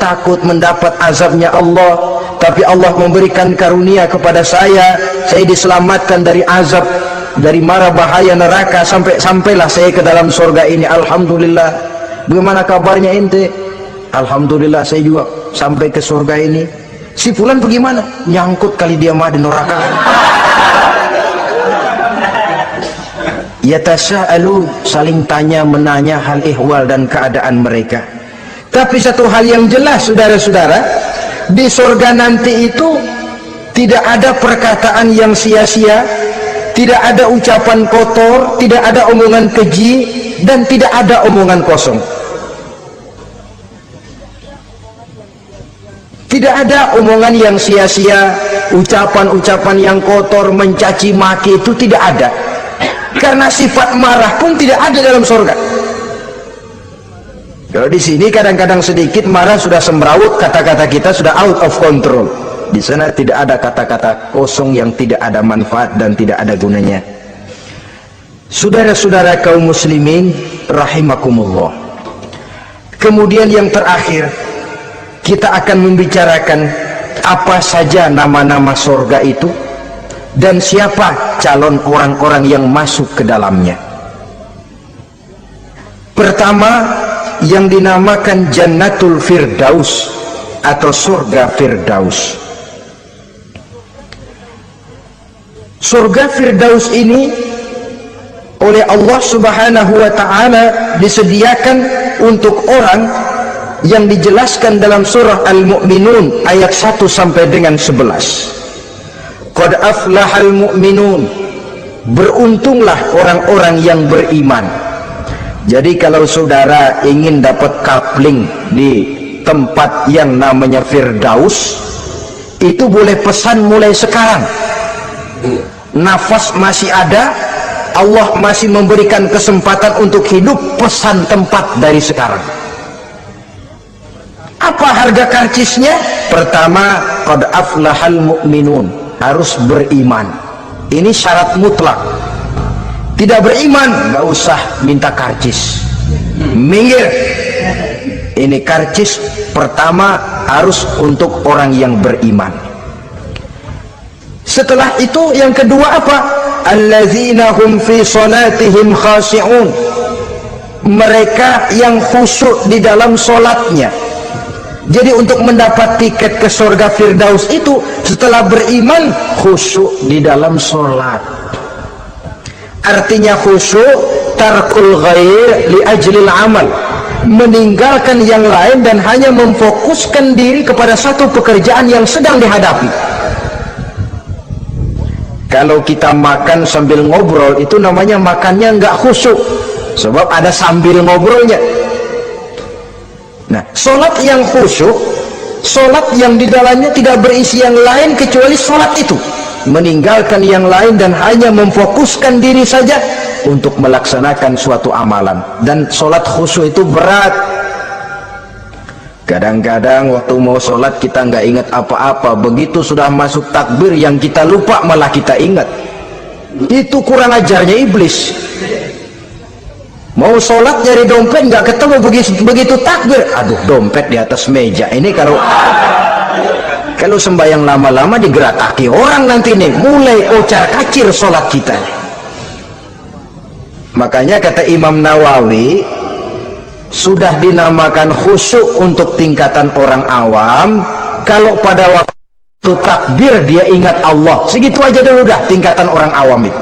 takut mendapat azabnya Allah, tapi Allah memberikan karunia kepada saya diselamatkan dari azab. dari mara bahaya neraka, sampailah saya ke dalam surga ini. Alhamdulillah. Bagaimana kabarnya ente? Alhamdulillah saya juga sampai ke surga ini. Si fulan bagaimana? Nyangkut kali dia mah di neraka. Yatasa'alun, saling tanya menanya hal ihwal dan keadaan mereka. Tapi satu hal yang jelas saudara-saudara, di surga nanti itu tidak ada perkataan yang sia-sia, tidak ada ucapan kotor, tidak ada omongan keji, dan tidak ada omongan kosong. Tidak ada omongan yang sia-sia, ucapan-ucapan yang kotor, mencaci maki, itu tidak ada. Karena sifat marah pun tidak ada dalam surga. Kalau di sini kadang-kadang sedikit marah sudah semrawut, kata-kata kita sudah out of control. Di sana tidak ada kata-kata kosong yang tidak ada manfaat dan tidak ada gunanya. Saudara-saudara kaum muslimin rahimakumullah. Kemudian yang terakhir, kita akan membicarakan apa saja nama-nama surga itu dan siapa calon orang-orang yang masuk ke dalamnya. Pertama, yang dinamakan Jannatul Firdaus atau surga Firdaus. Surga Firdaus ini oleh Allah Subhanahu wa ta'ala disediakan untuk orang yang dijelaskan dalam surah Al-Mu'minun ayat 1 sampai dengan 11. Qad aflahal mu'minun, beruntunglah orang-orang yang beriman. Jadi kalau saudara ingin dapat kapling di tempat yang namanya Firdaus, itu boleh pesan mulai sekarang. Nafas masih ada, Allah masih memberikan kesempatan untuk hidup, pesan tempat dari sekarang. Apa harga karcisnya? Pertama, qad aflahal mu'minun, harus beriman. Ini syarat mutlak. Tidak beriman, nggak usah minta karcis, minggir. Ini karcis pertama harus untuk orang yang beriman. Setelah itu yang kedua apa? Allazina hum fi salatihim khashi'un, mereka yang khusyuk di dalam solatnya. Jadi untuk mendapat tiket ke surga Firdaus itu setelah beriman, khusyuk di dalam solat. Artinya khusyuk, tarkul ghair li ajlil amal, meninggalkan yang lain dan hanya memfokuskan diri kepada satu pekerjaan yang sedang dihadapi. Kalau kita makan sambil ngobrol, itu namanya makannya nggak khusyuk, sebab ada sambil ngobrolnya. Nah, sholat yang khusyuk, sholat yang di dalamnya tidak berisi yang lain kecuali sholat itu, meninggalkan yang lain dan hanya memfokuskan diri saja untuk melaksanakan suatu amalan. Dan sholat khusyuk itu berat. Kadang-kadang waktu mau sholat kita nggak ingat apa-apa, begitu sudah masuk takbir yang kita lupa malah kita ingat. Itu kurang ajarnya iblis. Mau sholat nyari dompet nggak ketemu, begitu takbir, aduh dompet di atas meja. Ini kalau sembahyang lama-lama digerakaki orang nanti nih, mulai ocar kacir sholat kita. Makanya kata Imam Nawawi, sudah dinamakan khusyuk untuk tingkatan orang awam kalau pada waktu takbir dia ingat Allah. Segitu aja dulu dah tingkatan orang awam itu.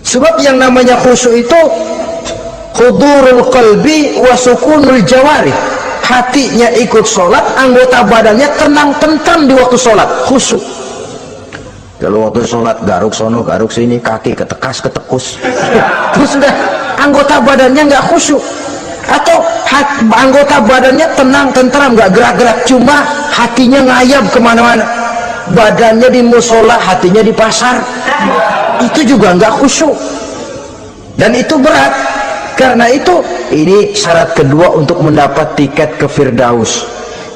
Sebab yang namanya khusyuk itu hudurul qalbi wa sukunul jawarih, hatinya ikut sholat, anggota badannya tenang tentram di waktu sholat, khusyuk. Kalau waktu sholat garuk sono garuk sini, kaki ketekas ketekus, terus sudah anggota badannya nggak khusyuk. Atau anggota badannya tenang tentram, nggak gerak-gerak, cuma hatinya ngayap kemana-mana. Badannya di musola, hatinya di pasar, itu juga nggak khusyuk. Dan itu berat. Karena itu ini syarat kedua untuk mendapat tiket ke Firdaus.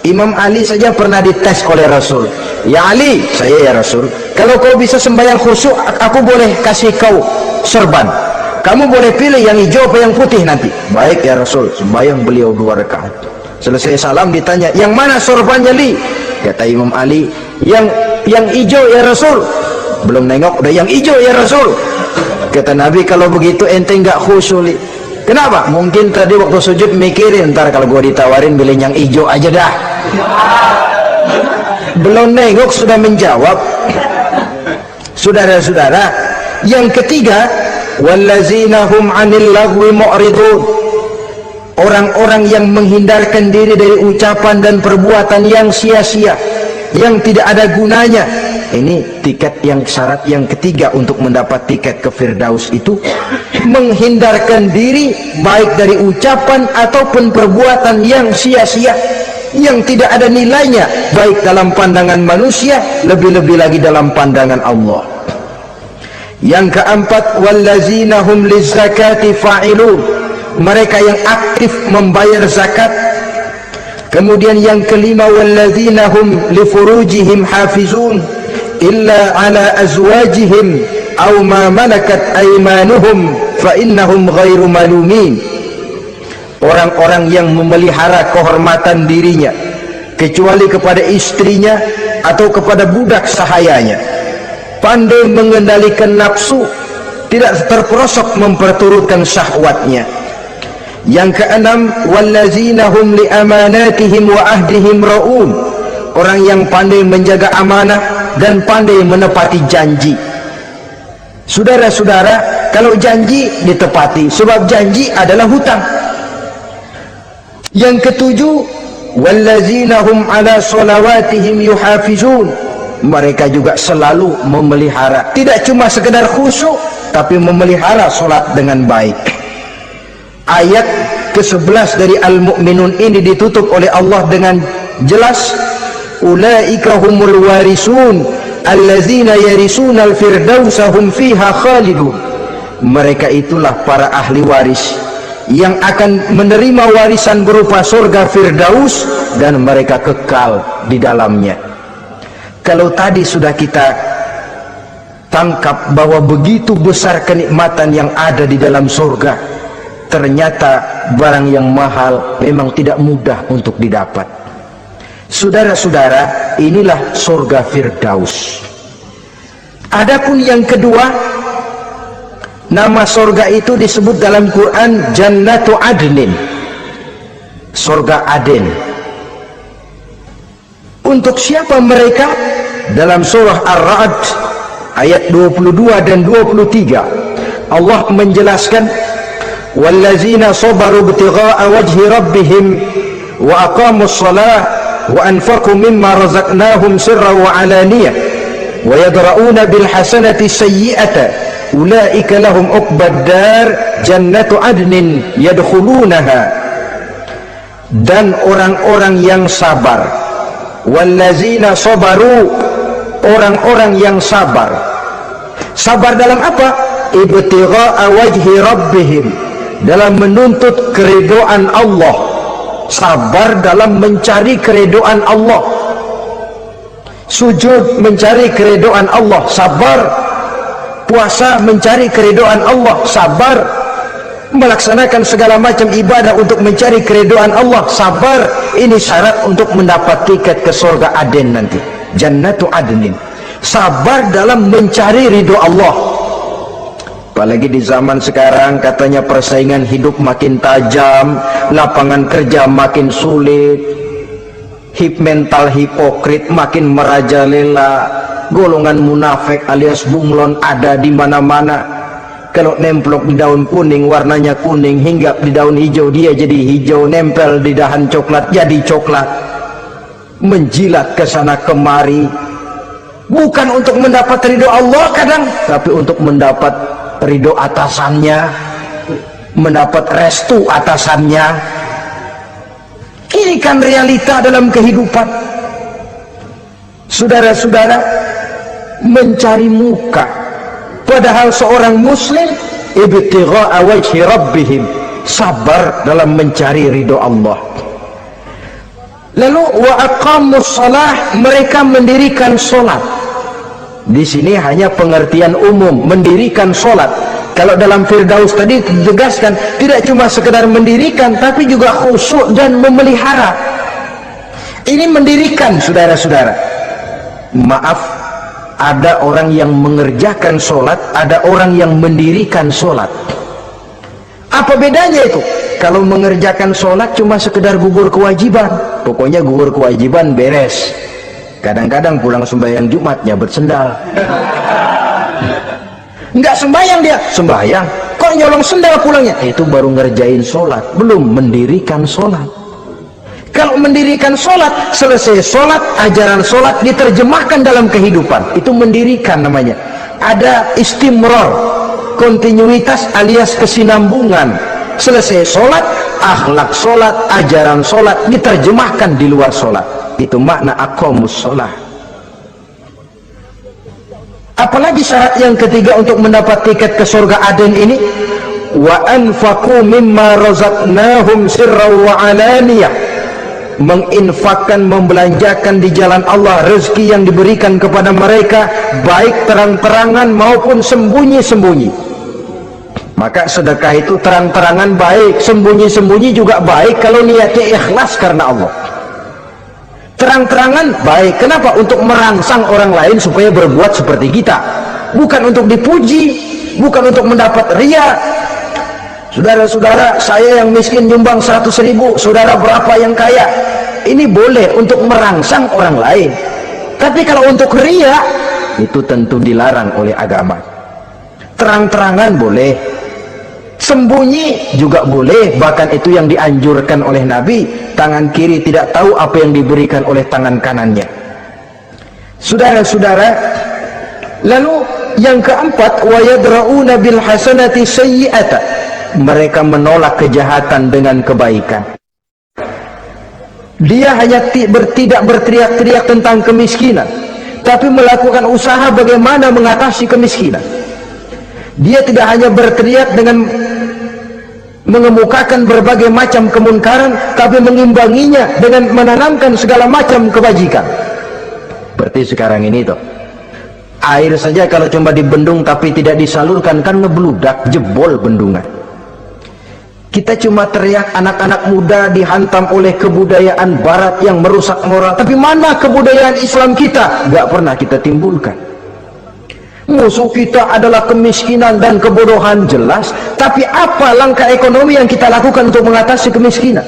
Imam Ali saja pernah dites oleh Rasul. Ya Ali, saya ya Rasul, kalau kau bisa sembahyang khusyuk, aku boleh kasih kau serban. Kamu boleh pilih yang hijau apa yang putih nanti. Baik ya Rasul. Sembahyang beliau 2 rakaat. Selesai salam ditanya, yang mana sorbannya Li? Kata Imam Ali, yang hijau ya Rasul. belum nengok udah yang hijau ya Rasul. Kata Nabi, kalau begitu ente nggak khusyuk. Kenapa? Mungkin tadi waktu sujud mikirin, ntar kalau gua ditawarin pilih yang hijau aja dah. Belum nengok sudah menjawab. Saudara-saudara, yang ketiga, wallazina hum 'anil lagwi mu'ridun. Orang-orang yang menghindarkan diri dari ucapan dan perbuatan yang sia-sia, yang tidak ada gunanya. Ini tiket yang syarat yang ketiga untuk mendapat tiket ke Firdaus itu menghindarkan diri baik dari ucapan ataupun perbuatan yang sia-sia, yang tidak ada nilainya baik dalam pandangan manusia, lebih-lebih lagi dalam pandangan Allah. Yang keempat, wallazina hum lizzakati fa'ilun. Mereka yang aktif membayar zakat. Kemudian yang kelima, wallazina hum lifurujihim hafizun illa ala azwajihim aw ma malakat aymanuhum fa innahum ghairu malumin. Orang-orang yang memelihara kehormatan dirinya kecuali kepada istrinya atau kepada budak sahayanya, pandai mengendalikan nafsu, tidak terperosok memperturutkan syahwatnya. Yang keenam, wallazina hum li amanatihim wa ahdihim raun. Orang yang pandai menjaga amanah dan pandai menepati janji. Saudara-saudara, kalau janji ditepati, sebab janji adalah hutang. Yang ketujuh, wallazina hum ala sholawatihim yuhafizun. Mereka juga selalu memelihara, tidak cuma sekedar khusyuk, tapi memelihara sholat dengan baik. Ayat ke-11 dari Al-Mu'minun ini ditutup oleh Allah dengan jelas, ulaika humul warisun allazina yarisuna al-firdausa hum fiha khalidun. Mereka itulah para ahli waris yang akan menerima warisan berupa surga Firdaus dan mereka kekal di dalamnya. Kalau tadi sudah kita tangkap bahwa begitu besar kenikmatan yang ada di dalam surga, ternyata barang yang mahal memang tidak mudah untuk didapat. Saudara-saudara, inilah surga Firdaus. Adapun yang kedua, nama surga itu disebut dalam Quran Jannatu Adnin, surga Aden. Untuk siapa mereka? Dalam surah Ar-Ra'd ayat 22 dan 23 Allah menjelaskan, wallazina sabaru ibtigha'a wajhi rabbihim wa aqamus shalah wa anfaqu mimma razaqnahum sirran wa alaniyah wa yadra'una bil hasanati sayyi'ata ulaika lahum uqbad dar jannatu adnin yadkhulunaha. Dan orang-orang yang sabar, wallazina sabaru, orang-orang yang sabar. Sabar dalam apa? Ibtigha'a wajhi rabbihim, dalam menuntut keridhaan Allah. Sabar dalam mencari keridhaan Allah. Sujud mencari keridhaan Allah, sabar. Puasa mencari keridhaan Allah, sabar. Melaksanakan segala macam ibadah untuk mencari keridhaan Allah, sabar. Ini syarat untuk mendapat tiket ke surga Aden nanti, Jannatu Adnin. Sabar dalam mencari ridho Allah. Apalagi di zaman sekarang katanya persaingan hidup makin tajam, lapangan kerja makin sulit, mental hipokrit makin merajalela, golongan munafik alias bunglon ada di mana-mana. Kalau nemplok di daun kuning warnanya kuning, hinggap di daun hijau dia jadi hijau, nempel di dahan coklat jadi coklat, menjilat ke sana kemari, bukan untuk mendapat ridho Allah kadang, tapi untuk mendapat ridho atasannya, mendapat restu atasannya. Ini kan realita dalam kehidupan. Saudara-saudara, mencari muka, padahal seorang muslim ibtigha'a wajhi rabbihim, sabar dalam mencari ridho Allah. Lalu wa aqamus shalah, mereka mendirikan sholat. Di sini hanya pengertian umum, mendirikan sholat. Kalau dalam Firdaus tadi ditegaskan tidak cuma sekedar mendirikan, tapi juga khusyuk dan memelihara. Ini mendirikan, saudara-saudara. Maaf, Ada orang yang mengerjakan sholat, ada orang yang mendirikan sholat. Apa bedanya itu? Kalau mengerjakan sholat cuma sekedar gugur kewajiban, pokoknya gugur kewajiban beres. Kadang-kadang pulang sembahyang Jumatnya bersendal. Enggak sembahyang dia, sembahyang kok nyolong sendal pulangnya. Itu baru ngerjain sholat, belum mendirikan sholat. Kalau mendirikan sholat, selesai sholat, ajaran sholat diterjemahkan dalam kehidupan, itu mendirikan namanya. Ada istimror, kontinuitas alias kesinambungan. Selesai sholat, akhlak sholat, ajaran sholat diterjemahkan di luar sholat. Itu makna aqamus sholat. Apalagi syarat yang ketiga untuk mendapat tiket ke surga Aden ini, wa anfaqu mimma razaqnahum sirran wa alaniyah. Menginfakkan, membelanjakan di jalan Allah rezeki yang diberikan kepada mereka, baik terang-terangan maupun sembunyi-sembunyi. Maka sedekah itu terang-terangan baik, sembunyi-sembunyi juga baik kalau niatnya ikhlas karena Allah. Terang-terangan baik, kenapa? Untuk merangsang orang lain supaya berbuat seperti kita, bukan untuk dipuji, bukan untuk mendapat ria. Saudara-saudara, saya yang miskin nyumbang 100.000, saudara berapa yang kaya? Ini boleh untuk merangsang orang lain. Tapi kalau untuk ria, itu tentu dilarang oleh agama. Terang-terangan boleh, sembunyi juga boleh, bahkan itu yang dianjurkan oleh Nabi. Tangan kiri tidak tahu apa yang diberikan oleh tangan kanannya. Saudara-saudara, lalu yang keempat, wa yadra'una bil hasanati sayyi'ata. Mereka menolak kejahatan dengan kebaikan. Dia hanya tidak berteriak-teriak tentang kemiskinan, tapi melakukan usaha bagaimana mengatasi kemiskinan. Dia tidak hanya berteriak dengan mengemukakan berbagai macam kemunkaran, tapi mengimbanginya dengan menanamkan segala macam kebajikan. Seperti sekarang ini toh, air saja kalau cuma dibendung tapi tidak disalurkan kan ngebludak, jebol bendungan. Kita cuma teriak anak-anak muda dihantam oleh kebudayaan barat yang merusak moral, tapi mana kebudayaan Islam kita? Gak pernah kita timbulkan. Musuh kita adalah kemiskinan dan kebodohan, jelas, tapi apa langkah ekonomi yang kita lakukan untuk mengatasi kemiskinan?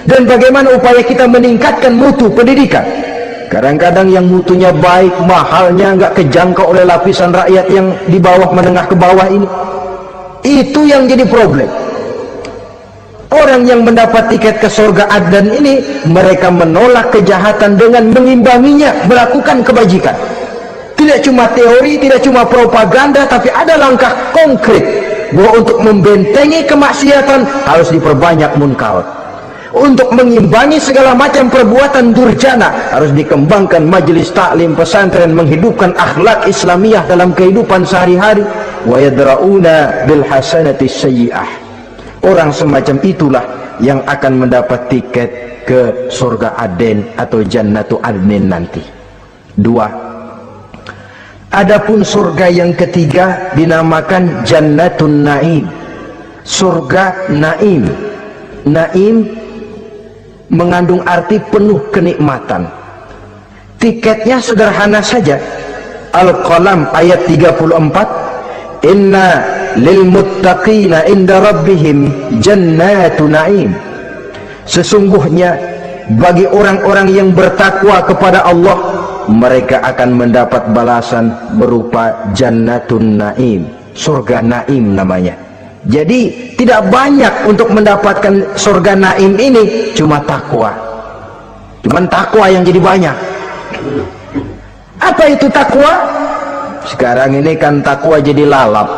Dan bagaimana upaya kita meningkatkan mutu pendidikan? Kadang-kadang yang mutunya baik, mahalnya nggak kejangkau oleh lapisan rakyat yang di bawah, menengah ke bawah ini. Itu yang jadi problem. Orang yang mendapat tiket ke surga Aden ini, mereka menolak kejahatan dengan mengimbanginya, melakukan kebajikan. Tidak cuma teori, tidak cuma propaganda, tapi ada langkah konkret bahwa untuk membentengi kemaksiatan harus diperbanyak munkar. Untuk mengimbangi segala macam perbuatan durjana harus dikembangkan majelis taklim pesantren, menghidupkan akhlak Islamiyah dalam kehidupan sehari-hari. Wa yadra'una bil hasanati sayyi'ah. Orang semacam itulah yang akan mendapat tiket ke surga Aden atau Jannatu Adnin nanti. Dua. Adapun surga yang ketiga dinamakan Jannatun Naim. Surga Naim. Naim mengandung arti penuh kenikmatan. Tiketnya sederhana saja. Al-Qalam ayat 34, inna lil muttaqina inda rabbihim jannatu na'im. Sesungguhnya bagi orang-orang yang bertakwa kepada Allah, mereka akan mendapat balasan berupa jannatun na'im, surga Naim namanya. Jadi tidak banyak untuk mendapatkan surga Naim ini, cuma takwa. Cuman takwa yang jadi banyak. Apa itu takwa? Sekarang ini kan takwa jadi lalap,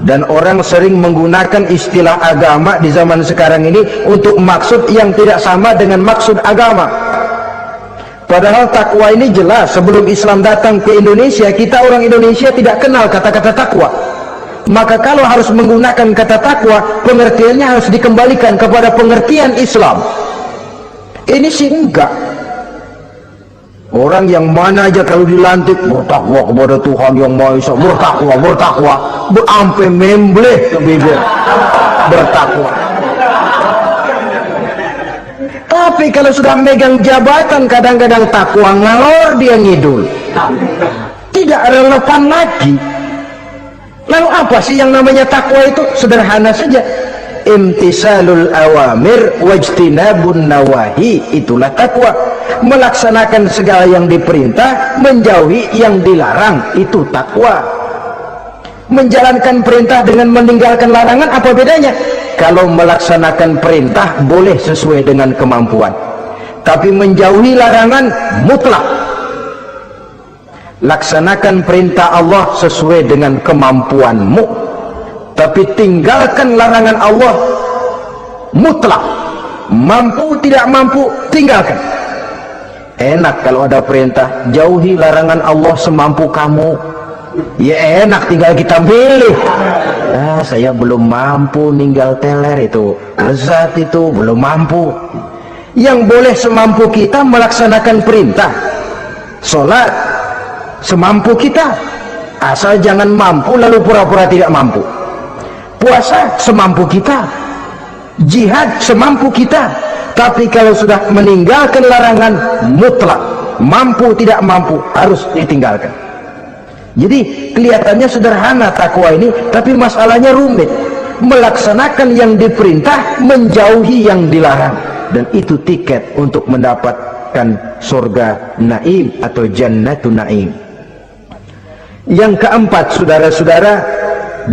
dan orang sering menggunakan istilah agama di zaman sekarang ini untuk maksud yang tidak sama dengan maksud agama. Padahal takwa ini jelas, sebelum Islam datang ke Indonesia, kita orang Indonesia tidak kenal kata-kata takwa. Maka kalau harus menggunakan kata takwa, pengertiannya harus dikembalikan kepada pengertian Islam. Ini sih enggak. Orang yang mana aja kalau dilantik bertakwa kepada Tuhan yang Maha Esa, bertakwa, sampai membleh ke bibir, bertakwa. Tapi kalau sudah megang jabatan, kadang-kadang takwa ngalor dia ngidul. relevan lagi. Lalu apa sih yang namanya takwa itu? Sederhana saja, imtisalul awamir wajtinabun nawahi, itulah takwa. Melaksanakan segala yang diperintah, menjauhi yang dilarang, itu takwa. Menjalankan perintah dengan meninggalkan larangan, apa bedanya? Kalau melaksanakan perintah boleh sesuai dengan kemampuan, tapi menjauhi larangan mutlak. Laksanakan perintah Allah sesuai dengan kemampuanmu, tapi tinggalkan larangan Allah mutlak. Mampu tidak mampu, tinggalkan. Enak kalau ada perintah, jauhi larangan Allah semampu kamu. Ya enak, tinggal kita pilih. Saya belum mampu ninggal teler itu, lezat itu, belum mampu. Yang boleh semampu kita melaksanakan perintah. Sholat semampu kita, asal jangan mampu lalu pura-pura tidak mampu. Puasa semampu kita, jihad semampu kita. Tapi kalau sudah meninggalkan larangan mutlak, mampu tidak mampu harus ditinggalkan. Jadi kelihatannya sederhana takwa ini, tapi masalahnya rumit. Melaksanakan yang diperintah, menjauhi yang dilarang, dan itu tiket untuk mendapatkan surga naim atau jannatun naim. Yang keempat, saudara-saudara,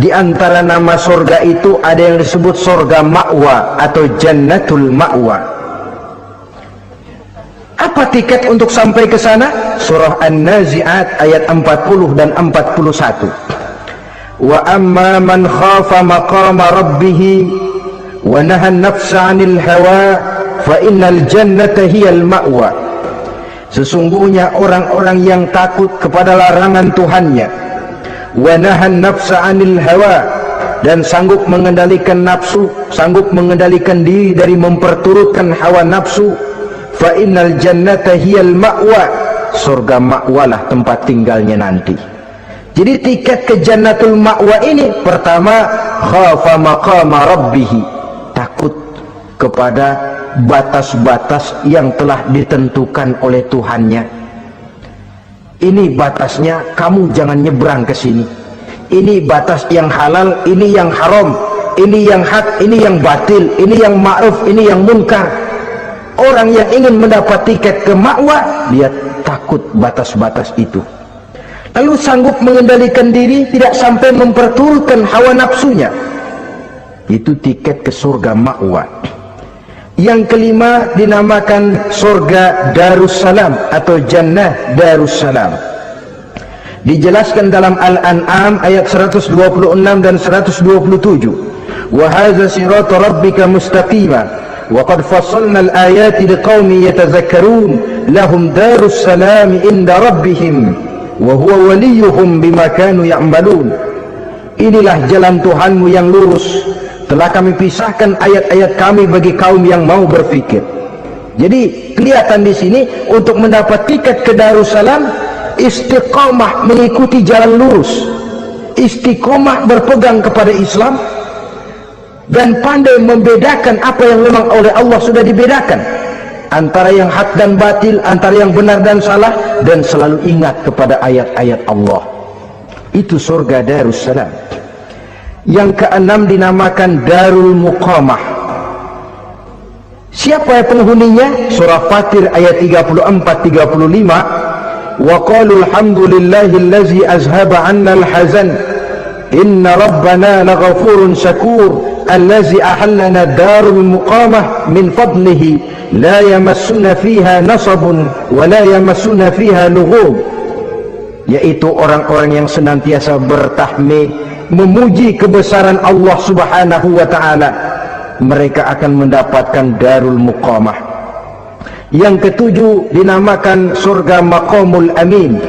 di antara nama surga itu ada yang disebut surga ma'wa atau jannatul ma'wa. Apa tiket untuk sampai ke sana? Surah An-Nazi'at ayat 40 dan 41. Wa amma man khafa maqama rabbih wa nahan nafsa 'anil hawa fa innal jannata hiyal ma'wa. Sesungguhnya orang-orang yang takut kepada larangan Tuhannya, wa nahan nafsa 'anil hawa, dan sanggup mengendalikan nafsu, sanggup mengendalikan diri dari memperturutkan hawa nafsu, fa innal jannata hiyal ma'wa, surga ma'walah tempat tinggalnya nanti. Jadi tiket ke jannatul ma'wa ini, pertama khafa maqama rabbih, takut kepada batas-batas yang telah ditentukan oleh Tuhannya. Ini batasnya, kamu jangan nyebrang ke sini. Ini batas yang halal, ini yang haram, ini yang hak, ini yang batil, ini yang ma'ruf, ini yang munkar. Orang yang ingin mendapat tiket ke ma'wa, dia takut batas-batas itu. Lalu sanggup mengendalikan diri, tidak sampai memperturutkan hawa nafsunya. Itu tiket ke surga ma'wa. Yang kelima dinamakan surga Darussalam atau Jannah Darussalam. Dijelaskan dalam Al-An'am ayat 126 dan 127. Wa hadza siratu rabbika mustaqima wa qad fassalna al-ayati liqaumin yatadhakkarun lahum darussalam inda rabbihim wa huwa waliyuhum bima kanu ya'malun. Inilah jalan Tuhanmu yang lurus, telah kami pisahkan ayat-ayat kami bagi kaum yang mau berfikir. Jadi kelihatan di sini untuk mendapat tiket ke Darussalam, istiqomah mengikuti jalan lurus, istiqomah berpegang kepada Islam, dan pandai membedakan apa yang memang oleh Allah sudah dibedakan, antara yang hak dan batil, antara yang benar dan salah, dan selalu ingat kepada ayat-ayat Allah. Itu surga Darussalam. Yang keenam dinamakan Darul Muqamah. Siapa penghuninya? Surah Fatir ayat 34-35. Wa qalu alhamdulillahillazi azhaba 'anna al-hazan inna rabbana laghafurun syakur allazi ahallana darul muqamah min fadlihi la yamassuna fiha nasabun wa la yamassuna fiha lughub. Yaitu orang-orang yang senantiasa bertahmid, memuji kebesaran Allah subhanahu wa ta'ala, mereka akan mendapatkan Darul Muqamah. Yang ketujuh dinamakan surga Maqamul Amin.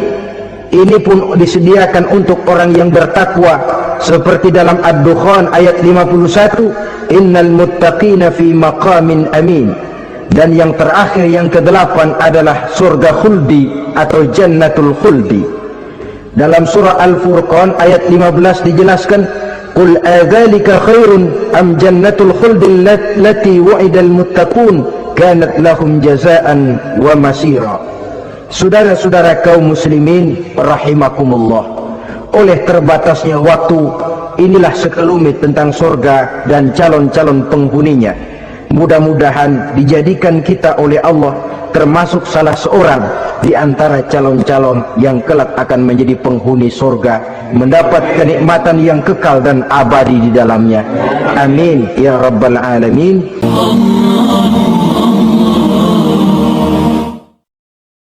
Ini pun disediakan untuk orang yang bertakwa, seperti dalam Ad-Dukhan ayat 51, innal muttaqina fi maqamin amin. Dan yang terakhir, yang kedelapan adalah surga khuldi atau jannatul khuldi. Dalam surah Al-Furqan ayat 15 dijelaskan, qul adzalika khairun am jannatul khuldi allati wa'idal muttaqun kanat lahum jazaan wa masira. Saudara-saudara kaum muslimin rahimakumullah, oleh terbatasnya waktu, inilah sekelumit tentang surga dan calon-calon penghuninya. Mudah-mudahan dijadikan kita oleh Allah termasuk salah seorang di antara calon-calon yang kelak akan menjadi penghuni surga, mendapat kenikmatan yang kekal dan abadi di dalamnya. Amin ya rabbal alamin.